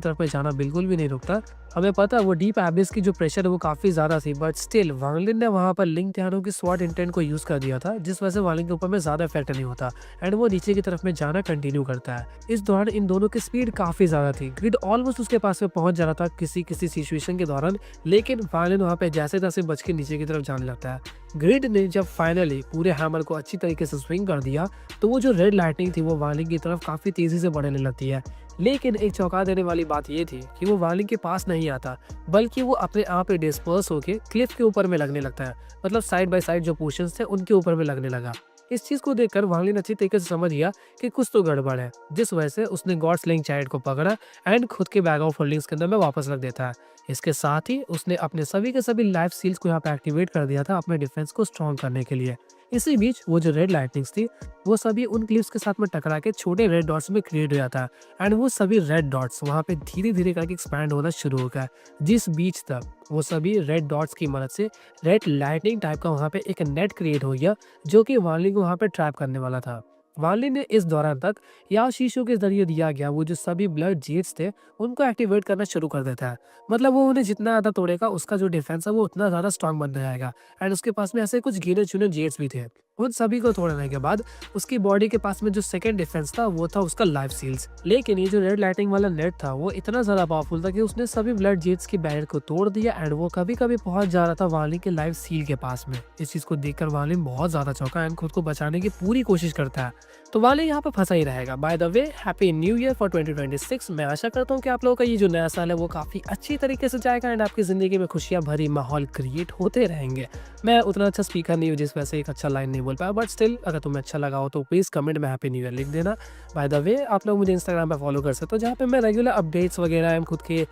तरफ में जाना बिल्कुल भी नहीं रुकता। हमें पता है वो डीप एबिस की जो प्रेशर है वो काफ़ी ज़्यादा थी, बट स्टिल वार्लिन ने वहाँ पर लिंग त्यानो की स्वॉर्ड इंटेंट को यूज़ कर दिया था, जिस वजह से वार्लिन के ऊपर में ज़्यादा इफेक्ट नहीं होता एंड वो नीचे की तरफ में जाना कंटिन्यू करता है। इस दौरान इन दोनों की स्पीड काफ़ी ज़्यादा थी। ग्रिड ऑलमोस्ट उसके पास में पहुंच जा रहा था किसी किसी सिचुएशन के दौरान, लेकिन वार्लिन वहाँ पे जैसे तैसे बच के नीचे की तरफ जाने लगता है। ग्रिड ने जब फाइनली पूरे हैमर को अच्छी तरीके से स्विंग कर दिया, तो वो जो रेड लाइटनिंग थी, वो वार्लिन की तरफ काफ़ी तेज़ी से बढ़ने लगती है। लेकिन एक चौंका देने वाली बात ये थी कि वो वार्लिन के पास नहीं आता, बल्कि वो अपने आप ही डिस्पर्स होके क्लिफ के ऊपर में लगने लगता है, मतलब साइड बाय साइड जो पोर्शंस थे उनके ऊपर में लगने लगा। इस चीज को देखकर वार्लिन अच्छी तरीके से समझ गया कि कुछ तो गड़बड़ है, जिस वजह से उसने गॉड स्लिंग चाइल्ड को पकड़ा एंड खुद के बैग ऑफ होल्डिंग्स के अंदर में वापस रख देता है। इसके साथ ही उसने अपने सभी के सभी लाइफ सील्स को यहाँ पे एक्टिवेट कर दिया था अपने डिफेंस को स्ट्रॉन्ग करने के लिए। इसी बीच वो जो रेड लाइटनिंग्स थी, वो सभी उन क्लिप्स के साथ में टकरा के छोटे रेड डॉट्स में क्रिएट हो जाता है एंड वो सभी रेड डॉट्स वहाँ पे धीरे धीरे करके एक्सपैंड होना शुरू हो गया, जिस बीच तक वो सभी रेड डॉट्स की मदद से रेड लाइटनिंग टाइप का वहाँ पे एक नेट क्रिएट हो गया, जो कि वार्लिन को वहाँ पे ट्रैप करने वाला था। वार्लिन ने इस दौरान तक या शीशों के जरिए दिया गया वो जो सभी ब्लड जेट्स थे, उनको एक्टिवेट करना शुरू कर देता है। मतलब वो उन्हें जितना ज़्यादा तोड़ेगा, उसका जो डिफेंस है वो उतना ज़्यादा स्ट्रांग बनता जाएगा। एंड उसके पास में ऐसे कुछ गिने चुने जेट्स भी थे। उन सभी को तोड़ने के बाद उसकी बॉडी के पास में जो सेकंड डिफेंस था, वो था उसका लाइफ सील्स। लेकिन ये जो रेड लाइटिंग वाला नेट था, वो इतना ज़्यादा पावरफुल था कि उसने सभी ब्लड जेट्स की बैरियर को तोड़ दिया एंड वो कभी कभी पहुंच जा रहा था वार्लिन के लाइफ सील के पास में। इस चीज़ को देखकर वार्लिन बहुत ज़्यादा चौंका एंड खुद को बचाने की पूरी कोशिश करता है। तो वार्लिन यहाँ पे फंसा ही रहेगा। By the way, happy new year for 2026। मैं आशा करता हूँ कि आप लोगों का ये जो नया साल है वो काफ़ी अच्छी तरीके से जाएगा एंड आपकी ज़िंदगी में खुशियाँ भरी माहौल क्रिएट होते रहेंगे। मैं उतना अच्छा स्पीकर नहीं हूँ जिस वजह से एक अच्छा लाइन नहीं बोल पाया, बट स्टिल अगर तुम्हें अच्छा लगा हो तो प्लीज़ कमेंट में हैप्पी न्यू ईयर लिख देना। बाय द वे, आप लोग मुझे इंस्टाग्राम पर फॉलो कर सकते हो, जहाँ पे मैं रेगुलर अपडेट्स वगैरह एंड खुद के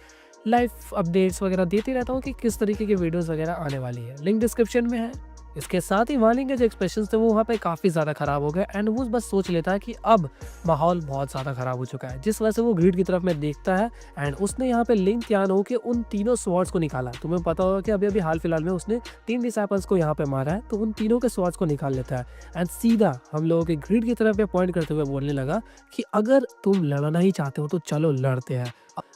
लाइफ अपडेट्स वगैरह देती रहता हूँ कि किस तरीके की वीडियोज़ वगैरह आने वाली है। लिंक डिस्क्रिप्शन में है। इसके साथ ही वार्लिन के जो एक्सप्रेशंस थे, वो वहाँ पे काफ़ी ज़्यादा खराब हो गए एंड वो बस सोच लेता है कि अब माहौल बहुत ज़्यादा खराब हो चुका है, जिस वजह से वो ग्रिड की तरफ में देखता है एंड उसने यहाँ पे लिंग त्यानो के उन तीनों स्वॉर्ड्स को निकाला। तुम्हें पता होगा कि अभी अभी हाल फिलहाल में उसने 3 डिसाइपल्स को यहाँ पे मारा है, तो उन तीनों के स्वॉर्ड्स को निकाल लेता है एंड सीधा हम लोगों के ग्रिड की तरफ में पॉइंट करते हुए बोलने लगा कि अगर तुम लड़ना ही चाहते हो तो चलो लड़ते हैं।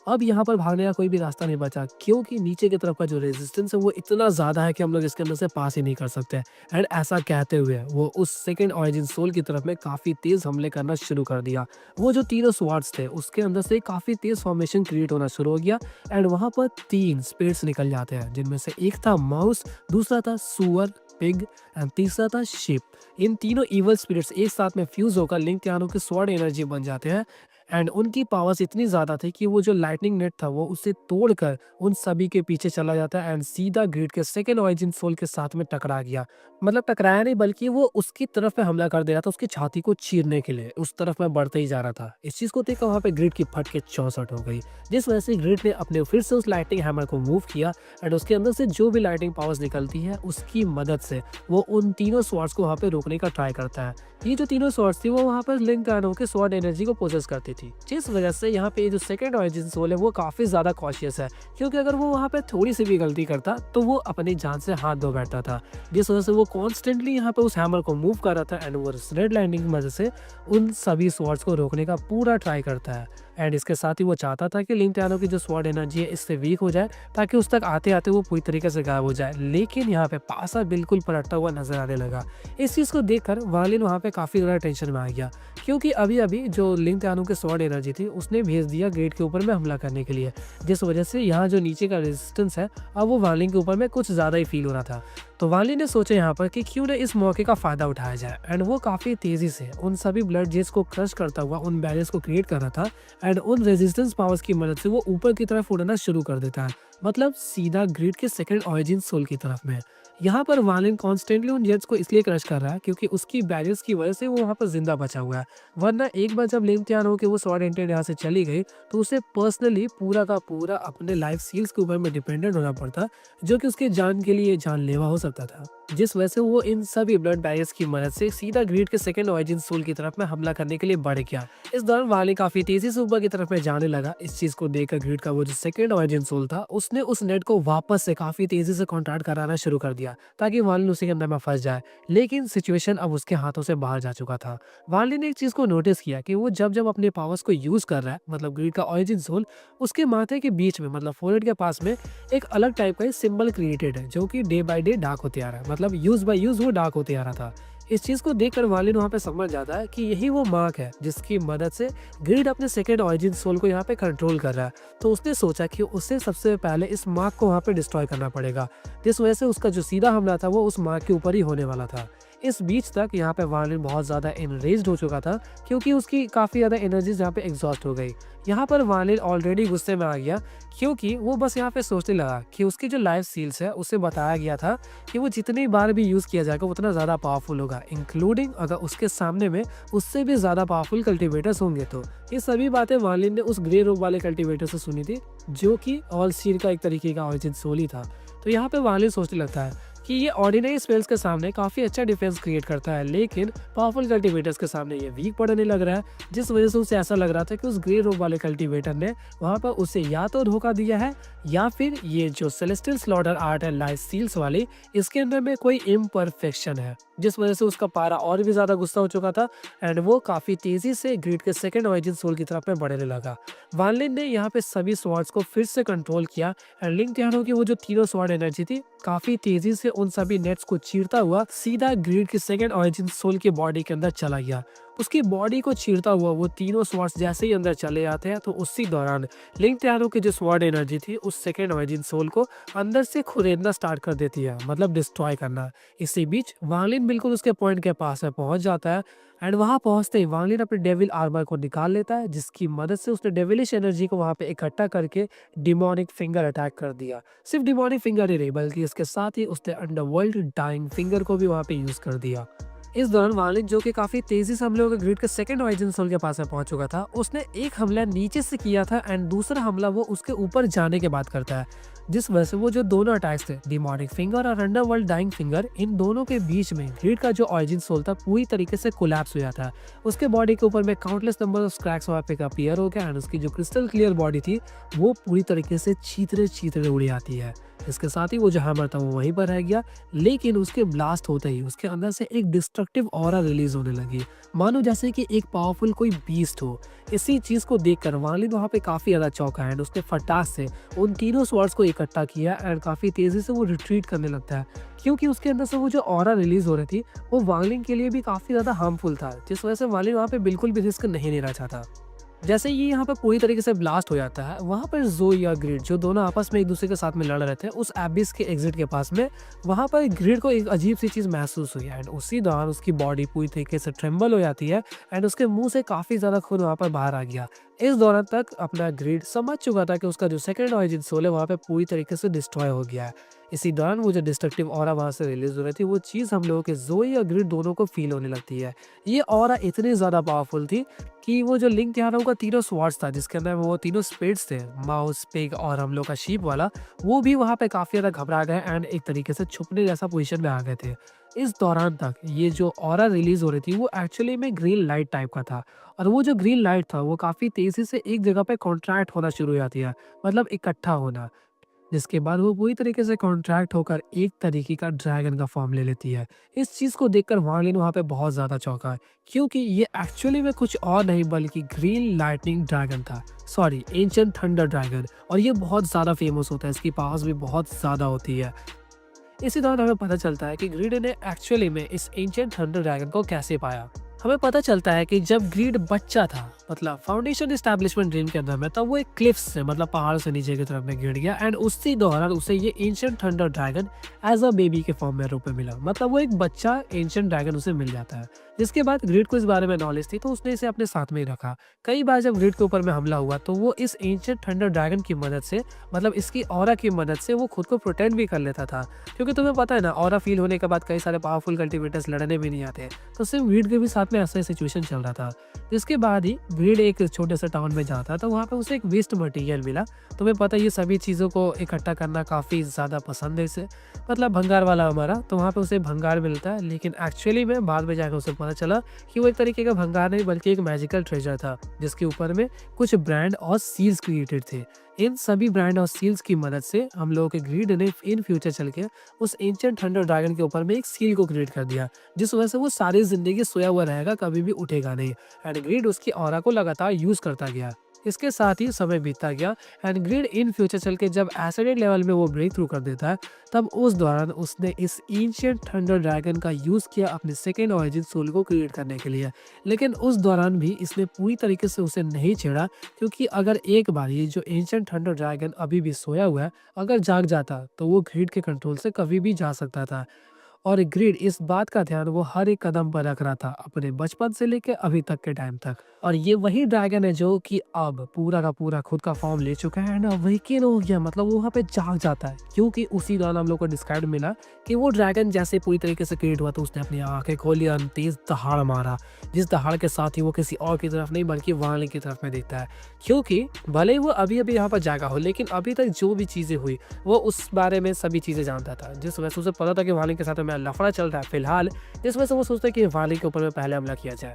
अब यहाँ पर भागने का कोई भी रास्ता नहीं बचा, क्योंकि नीचे की तरफ का जो रेजिस्टेंस है वो इतना ज़्यादा है कि हम लोग इसके अंदर से पास ही नहीं कर सकते। एंड ऐसा कहते हुए वो उस सेकंड ऑरिजिन सोल की तरफ में काफ़ी तेज़ हमले करना शुरू कर दिया। वो जो तीनों स्वॉर्ड्स थे, उसके अंदर से काफ़ी तेज़ फॉर्मेशन क्रिएट होना शुरू हो गया एंड वहाँ पर 3 स्पिरिट्स निकल जाते हैं, जिनमें से एक था माउस, दूसरा था सुअर पिग एंड तीसरा था शिप। इन तीनों इवल स्पिरिट्स एक साथ में फ्यूज होकर लिंग त्यानो के स्वॉर्ड एनर्जी बन जाते हैं एंड उनकी पावर्स इतनी ज़्यादा थी कि वो जो लाइटनिंग नेट था, वो उसे तोड़कर उन सभी के पीछे चला जाता है एंड सीधा ग्रिड के सेकंड ऑरिजिन सोल के साथ में टकरा गया। मतलब टकराया नहीं, बल्कि वो उसकी तरफ में हमला कर दे रहा था, उसकी छाती को चीरने के लिए उस तरफ में बढ़ते ही जा रहा था। इस चीज़ को देखकर वहाँ पे ग्रिड की फट के चौसट हो गई, जिस वजह से ग्रिड ने अपने फिर से उस लाइटिंग हैमर को मूव किया एंड उसके अंदर से जो भी लाइटिंग पावर्स निकलती है, उसकी मदद से वो उन तीनों स्वॉर्ड्स को वहाँ पे रोकने का ट्राई करता है। ये जो तीनों स्वॉर्ड्स थी, वो वहाँ पर लिंग त्यानो के स्वॉर्ड एनर्जी को पोजेस करती थी, जिस वजह से यहाँ पे जो सेकंड ऑरिजिन सोल है वो काफ़ी ज़्यादा कॉशियस है, क्योंकि अगर वो वहाँ पे थोड़ी सी भी गलती करता तो वो अपनी जान से हाथ धो बैठता था। जिस वजह से वो कॉन्स्टेंटली यहाँ पे उस हैमर को मूव कर रहा था एंड वो रेड लाइटनिंग की वजह से उन सभी स्वॉर्ड्स को रोकने का पूरा ट्राई करता है। एंड इसके साथ ही वो चाहता था कि लिंग त्यानो की जो स्वॉर्ड एनर्जी है इससे वीक हो जाए, ताकि उस तक आते-आते वो पूरी तरीके से गायब हो जाए। लेकिन यहाँ पे पासा बिल्कुल पलटता हुआ नज़र आने लगा। इस चीज़ को देखकर वां लिन वहाँ पे काफ़ी ज़्यादा टेंशन में आ गया, क्योंकि अभी-अभी जो लिंग त्यानो की स्वॉर्ड एनर्जी थी उसने भेज दिया ग्रेड के ऊपर में हमला करने के लिए, जिस वजह से यहाँ जो नीचे का रेजिस्टेंस है अब वो वां लिन के ऊपर में कुछ ज़्यादा ही फील हो रहा था। तो वां लिन ने सोचा यहाँ पर कि क्यों ना इस मौके का फ़ायदा उठाया जाए, एंड वो काफ़ी तेज़ी से उन सभी ब्लड जेट्स को क्रश करता हुआ उन बैरियर्स को क्रिएट कर रहा था, एंड उन रेजिस्टेंस पावर्स की मदद से वो ऊपर की तरफ उड़ना शुरू कर देता है, मतलब सीधा ग्रिड के सेकंड ऑरिजिन सोल की तरफ में। यहाँ पर वां लिन कॉन्स्टेंटली उन जेट्स को इसलिए क्रश कर रहा है क्योंकि उसकी बैरियर्स की वजह से वो वहाँ पर जिंदा बचा हुआ है, वरना एक बार जब लिंग त्यानो की वो स्वॉर्ड एंटेड यहाँ से चली गई तो उसे पर्सनली पूरा का पूरा अपने लाइफ सील्स के ऊपर में डिपेंडेंट होना पड़ता, जो कि उसके जान के लिए जानलेवा हो सकता था, जिस वजह से वो इन सभी ब्लड बैरियर्स की मदद से सीधा ग्रिड के सेकंड ऑरिजिन सोल की तरफ में हमला करने के लिए बढ़ गया। इस दौरान वां लिन काफी तेजी से ऊपर की तरफ में जाने लगा। इस चीज को देखकर ग्रिड का वो जो सेकंड ऑरिजिन सोल था उसने उस नेट को वापस से काफी तेजी से कॉन्ट्रैक्ट कराना शुरू कर दिया, ताकि वां लिन उसी के अंदर में फंस जाए। लेकिन सिचुएशन अब उसके हाथों से बाहर जा चुका था। वां लिन ने एक चीज को नोटिस किया कि वो जब जब अपने पावर्स को यूज कर रहा है, मतलब ग्रिड का ऑरिजिन सोल, उसके माथे के बीच में मतलब फोरहेड के पास में एक अलग टाइप का सिंबल क्रिएटेड है, जो कि डे बाय डे डार्क होते आ रहा है, मतलब यूज बाय यूज वो डार्क होते आ रहा था। इस चीज को देखकर वां लिन वहाँ पे समझ जाता है कि यही वो मार्क है जिसकी मदद से ग्रिड अपने सेकंड ऑरिजिन सोल को यहाँ पे कंट्रोल कर रहा है। तो उसने सोचा कि उसे सबसे पहले इस मार्क को वहाँ पे डिस्ट्रॉय करना पड़ेगा, जिस वजह से उसका जो सीधा हमला था वो उस मार्क के ऊपर ही होने वाला था। इस बीच तक यहाँ पे वां लिन बहुत ज़्यादा एनरेज्ड हो चुका था, क्योंकि उसकी काफ़ी ज़्यादा एनर्जीज यहाँ पे एग्जॉस्ट हो गई। यहाँ पर वां लिन ऑलरेडी गुस्से में आ गया, क्योंकि वो बस यहाँ पे सोचने लगा कि उसकी जो लाइफ सील्स है उसे बताया गया था कि वो जितनी बार भी यूज़ किया जाएगा उतना ज़्यादा पावरफुल होगा, इंक्लूडिंग अगर उसके सामने में उससे भी ज़्यादा पावरफुल कल्टिवेटर्स होंगे। तो ये सभी बातें वां लिन ने उस ग्रे रोब वाले कल्टिवेटर से सुनी थी, जो कि ऑल सीर का एक तरीके का ऑरिजिन सोल ही था। तो यहाँ पे वां लिन सोचने लगता है कि ये ऑर्डिनरी स्पेल्स के सामने काफ़ी अच्छा डिफेंस क्रिएट करता है, लेकिन पावरफुल कल्टिवेटर्स के सामने ये वीक पड़ने लग रहा है, जिस वजह से उसे ऐसा लग रहा था कि उस ग्रे रोब वाले कल्टिवेटर ने वहाँ पर उसे या तो धोखा दिया है, या फिर ये जो सेलेस्टियल स्लॉटर आर्ट है लाइफ सील्स वाली, इसके अंदर में कोई इम्परफेक्शन है, जिस वजह से उसका पारा और भी ज़्यादा गुस्सा हो चुका था, एंड वो काफ़ी तेज़ी से ग्रिड के सेकंड ऑरिजिन सोल की तरफ में बढ़ने लगा। वां लिन ने यहाँ पे सभी स्वॉर्ड्स को फिर से कंट्रोल किया, एंड लिंग त्यानो की वो जो तीनों स्वॉर्ड एनर्जी थी काफ़ी तेज़ी से उन सभी नेट्स को चीरता हुआ सीधा ग्रिड के सेकंड ऑरिजिन सोल के बॉडी के अंदर चला गया। उसकी बॉडी को चीरता हुआ वो तीनों स्वॉर्ड्स जैसे ही अंदर चले जाते हैं, तो उसी दौरान लिंग त्यानो की जो स्वॉर्ड एनर्जी थी उस सेकंड ऑरिजिन सोल को अंदर से खुरेदना स्टार्ट कर देती है, मतलब डिस्ट्रॉय करना। इसी बीच वां लिन बिल्कुल उसके पॉइंट के पास में पहुंच जाता है, एंड वहां पहुंचते ही वां लिन अपने डेविल आर्मर को निकाल लेता है, जिसकी मदद से उसने डेविलिश एनर्जी को वहां पे इकट्ठा करके डिमोनिक फिंगर अटैक कर दिया। सिर्फ डिमोनिक फिंगर ही नहीं, बल्कि इसके साथ ही उसने अंडरवर्ल्ड डाइंग फिंगर को भी वहां पे यूज कर दिया। इस दौरान वां लिन, जो कि काफी तेजी से हमले होकर ग्रिड के सेकंड ऑरिजिन सोल के पास में पहुंच चुका था, उसने एक हमला नीचे से किया था, एंड दूसरा हमला वो उसके ऊपर जाने के बाद करता है, जिस वजह से वो जो दोनों अटैक्स थे, डिमोनिक फिंगर और अंडरवर्ल्ड डाइंग फिंगर, इन दोनों के बीच में ग्रिड का जो ऑरिजिन सोल था पूरी तरीके से कोलैप्स हो जाता है। उसके बॉडी के ऊपर में काउंटलेस नंबर ऑफ क्रैक्स वहाँ पे अपीयर हो गया, एंड उसकी जो क्रिस्टल क्लियर बॉडी थी वो पूरी तरीके से चीथड़े चीथड़े उड़ जाती है। इसके साथ ही वो जो हैमर था वो वहीं पर रह गया, लेकिन उसके ब्लास्ट होते ही उसके अंदर से एक डिस्ट्रक्टिव ऑरा रिलीज होने लगी, मानो जैसे कि एक पावरफुल कोई बीस्ट हो। इसी चीज को देखकर वां लिन वहाँ पे काफी ज्यादा चौंका, एंड उसने फटाक से उन तीनों स्वॉर्ड्स को इकट्ठा किया, एंड काफी तेजी से वो रिट्रीट करने लगता है, क्योंकि उसके अंदर से वो जो ऑरा रिलीज हो रही थी वो वां लिन के लिए भी काफी ज्यादा हार्मफुल था, जिस वजह से वां लिन वहाँ पे बिल्कुल भी रिस्क नहीं लेना चाहता। जैसे ये यहाँ पर पूरी तरीके से ब्लास्ट हो जाता है, वहाँ पर ज़ोई और ग्रिड जो दोनों आपस में एक दूसरे के साथ में लड़ रहे थे उस एबिस के एग्जिट के पास में, वहाँ पर ग्रिड को एक अजीब सी चीज़ महसूस हुई, एंड उसी दौरान उसकी बॉडी पूरी तरीके से ट्रेम्बल हो जाती है, एंड उसके मुंह से काफ़ी ज़्यादा खून वहाँ पर बाहर आ गया। इस दौरान तक अपना ग्रिड समझ चुका था कि उसका जो सेकंड ऑरिजिन सोल है वहाँ पे पूरी तरीके से डिस्ट्रॉय हो गया है। इसी दौरान वो जो डिस्ट्रक्टिव ऑरा वहाँ से रिलीज हो रही थी वो चीज़ हम लोगों के ज़ोई और ग्रिड दोनों को फील होने लगती है। ये ऑरा इतनी ज़्यादा पावरफुल थी कि वो जो लिंग त्यानो का तीनों स्वॉर्ड्स था, जिसके अंदर वो तीनों स्पिरिट्स थे, माउस, पिग और हम लोग का शीप वाला, वो भी वहाँ पे काफ़ी ज़्यादा घबरा गए, एंड एक तरीके से छुपने जैसा पोजीशन में आ गए थे। इस दौरान तक ये जो ऑरा रिलीज हो रही थी वो एक्चुअली में ग्रीन लाइट टाइप का था, और वो जो ग्रीन लाइट था वो काफ़ी तेज़ी से एक जगह पे कॉन्ट्रैक्ट होना शुरू हो जाती है, मतलब इकट्ठा होना, जिसके बाद वो पूरी तरीके से कॉन्ट्रैक्ट होकर एक तरीके का ड्रैगन का फॉर्म ले लेती है। इस चीज़ को देखकर वांग लिन वहाँ पे बहुत ज़्यादा चौंका है, क्योंकि ये एक्चुअली में कुछ और नहीं बल्कि ग्रीन लाइटनिंग ड्रैगन था, सॉरी एंशिएंट थंडर ड्रैगन। और ये बहुत ज़्यादा फेमस होता है, इसकी पावर्स भी बहुत ज़्यादा होती है। इसी दौरान हमें पता चलता है कि ग्रीड ने एक्चुअली में इस एंशिएंट थंडर ड्रैगन को कैसे पाया। हमें पता चलता है कि जब ग्रीड बच्चा था, मतलब फाउंडेशन एस्टैब्लिशमेंट ड्रीम के अंदर में, तब वो एक क्लिफ से मतलब पहाड़ से नीचे की तरफ में गिर गया एंड उसी दौरान उसे ये ancient thunder dragon as a baby के फॉर्म में रूप में मिला। मतलब वो एक बच्चा एंशिएंट ड्रैगन उसे मिल जाता है। जिसके बाद ग्रीड को इस बारे में नॉलेज थी, तो उसने इसे अपने साथ में ही रखा। कई बार जब ग्रीड के ऊपर में हमला हुआ तो वो इस एंशिएंट थंडर ड्रैगन की मदद से, मतलब इसकी ऑरा की मदद से वो खुद को प्रोटेक्ट भी कर लेता था। क्योंकि तुम्हें पता है ना, ऑरा फील होने के बाद कई सारे पावरफुल कल्टिवेटर्स लड़ने भी नहीं आते। तो सिर्फ ग्रीड के भी साथ में ऐसा सिचुएशन चल रहा था। जिसके बाद ही ग्रीड एक छोटे से टाउन में जाता, तो वहाँ पे उसे एक वेस्ट मटेरियल मिला। तुम्हें पता है ये सभी चीज़ों को इकट्ठा करना काफ़ी ज़्यादा पसंद है इसे, मतलब भंगार वाला हमारा। तो वहाँ पे उसे भंगार मिलता है, लेकिन एक्चुअली में बाद में जाकर उसे पता चला कि वो एक तरीके का भंगार नहीं बल्कि एक मैजिकल ट्रेजर था, जिसके ऊपर में कुछ ब्रांड और सील्स क्रिएटेड थे। इन सभी ब्रांड और सील्स की मदद से हम लोगों के ग्रीड ने इन फ्यूचर चल के उस एंशिएंट थंडर ड्रैगन के ऊपर में एक सील को क्रिएट कर दिया, जिस वजह से वो सारी जिंदगी सोया हुआ रहेगा, कभी भी उठेगा नहीं। एंड ग्रीड उसकी ऑरा को लगातार यूज करता गया। इसके साथ ही समय बीतता गया एंड ग्रीड इन फ्यूचर चल के जब एसिड लेवल में वो ब्रेक थ्रू कर देता है, तब उस दौरान उसने इस एंशिएंट थंडर ड्रैगन का यूज़ किया अपने सेकेंड ऑरिजिन सोल को क्रिएट करने के लिए। लेकिन उस दौरान भी इसने पूरी तरीके से उसे नहीं छेड़ा, क्योंकि अगर एक बार ये जो एंशिएंट थंडर ड्रैगन अभी भी सोया हुआ है, अगर जाग जाता तो वो ग्रीड के कंट्रोल से कभी भी जा सकता था। और ग्रीड इस बात का ध्यान वो हर एक कदम पर रख रहा था, अपने बचपन से लेके अभी तक के टाइम तक। और ये वही ड्रैगन है जो कि अब पूरा का पूरा खुद का फॉर्म ले चुका है एंड अवेकन हो गया, मतलब वो वहाँ पे जाग जाता है। क्योंकि उसी दौरान हम लोग को डिस्क्राइब मिला कि वो ड्रैगन जैसे पूरी तरीके से क्रिएट हुआ तो उसने अपनी आंखें खोली और तेज दहाड़ मारा, जिस दहाड़ के साथ ही वो किसी और की तरफ नहीं बल्कि वाली की तरफ में देखता है। क्योंकि भले ही वो अभी अभी यहाँ पर जागा हो, लेकिन अभी तक जो भी चीज़ें हुई वो उस बारे में सभी चीज़ें जानता था, जिस वजह से उसे पता था कि वाली के साथ में लफड़ा चल रहा है फिलहाल। जिस वजह से वो सोचता है कि वाली के ऊपर में पहले हमला किया जाए।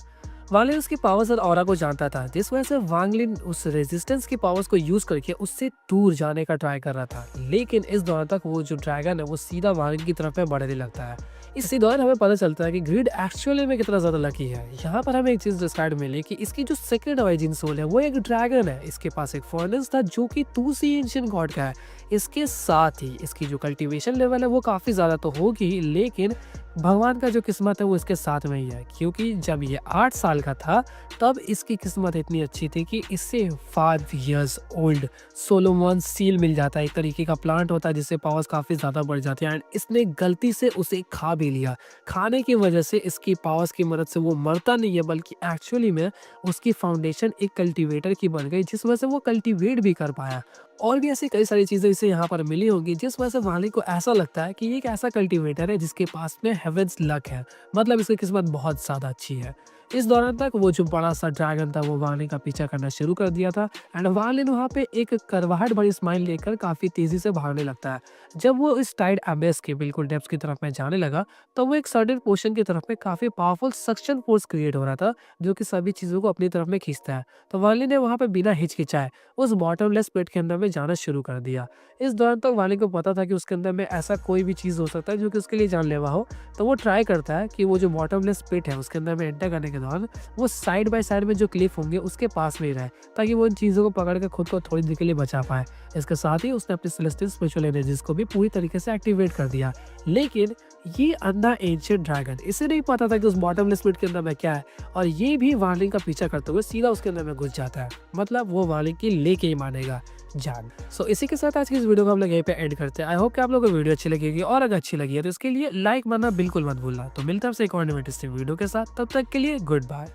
वांगलिन उसकी पावर्स और ऑरा को जानता था, जिस वजह से वांगलिन उस रेजिस्टेंस की पावर्स को यूज करके उससे दूर जाने का ट्राई कर रहा था। लेकिन इस दौरान तक वो जो ड्रैगन है वो सीधा वांगलिन की तरफ में बढ़ने लगता है। इसी दौरान हमें पता चलता है कि ग्रीड एक्चुअली में कितना ज्यादा लकी है। यहाँ पर हमें एक चीज डिस्क्राइब मिली कि इसकी जो सेकंड ऑरिजिन सोल है वो एक ड्रैगन है। इसके पास एक फर्नेस था जो कि दूसरी एंशिएंट गॉड का है। इसके साथ ही इसकी जो कल्टीवेशन लेवल है वो काफी ज्यादा तो होगी, लेकिन भगवान का जो किस्मत है वो इसके साथ में ही है। क्योंकि जब ये 8 साल का था तब इसकी किस्मत इतनी अच्छी थी कि इससे 5 इयर्स ओल्ड सोलोमन सील मिल जाता है। एक तरीके का प्लांट होता है जिससे पावर्स काफ़ी ज़्यादा बढ़ जाती है एंड इसने गलती से उसे खा भी लिया। खाने की वजह से इसकी पावर्स की मदद से वो मरता नहीं है, बल्कि एक्चुअली में उसकी फाउंडेशन एक कल्टीवेटर की बन गई, जिस वजह से वो कल्टीवेट भी कर पाया। और भी ऐसी कई सारी चीज़ें इसे यहाँ पर मिली होगी, जिस वजह से वाली को ऐसा लगता है कि ये एक ऐसा कल्टीवेटर है जिसके पास में हेवेंस लक है, मतलब इसकी किस्मत बहुत ज़्यादा अच्छी है। इस दौरान तक वो जो बड़ा सा ड्रैगन था वो वाली का पीछा करना शुरू कर दिया था एंड वाली वहाँ पे एक करवाहट भरी स्माइल लेकर काफ़ी तेज़ी से भागने लगता है। जब वो इस टाइड एबेस के बिल्कुल डेप्थ की तरफ में जाने लगा तो वो एक सर्टेन पोर्शन की तरफ में काफ़ी पावरफुल सक्शन फोर्स क्रिएट हो रहा था, जो कि सभी चीज़ों को अपनी तरफ में खींचता है। तो वाली ने वहाँ पे बिना हिचकिचाए उस बॉटमलेस पिट के अंदर में जाना शुरू कर दिया। इस दौरान तक वाली को पता था कि उसके अंदर में ऐसा कोई भी चीज़ हो सकता है जो कि उसके लिए जानलेवा हो। तो वो ट्राई करता है कि वो जो बॉटमलेस पिट है उसके अंदर में एंटर करने के दौरान वो साइड बाय साइड में जो क्लिफ होंगे उसके पास में ही रहे, ताकि वो इन चीज़ों को पकड़ कर खुद को थोड़ी देर के लिए बचा पाए। इसके साथ ही उसने अपनी सेलेस्टियल स्पिरिचुअल एनर्जीज को भी पूरी तरीके से एक्टिवेट कर दिया। लेकिन ये अंधा एंशिएंट ड्रैगन, इसे नहीं पता था कि उस बॉटमलेस पिट के अंदर में क्या है, और ये भी वार्लिंग का पीछा करते हुए सीधा उसके अंदर में घुस जाता है। मतलब वो वार्लिंग की लेके ही मानेगा जान। सो इसी के साथ आज की इस वीडियो को हम लोग यहीं पे एंड करते हैं। आई होप कि आप लोगों को वीडियो अच्छी लगेगी, और अगर अच्छी लगी है तो इसके लिए लाइक मारना बिल्कुल मत भूलना। तो मिलता है आपसे एक और इंटरेस्टिंग वीडियो के साथ, तब तक के लिए गुड बाय।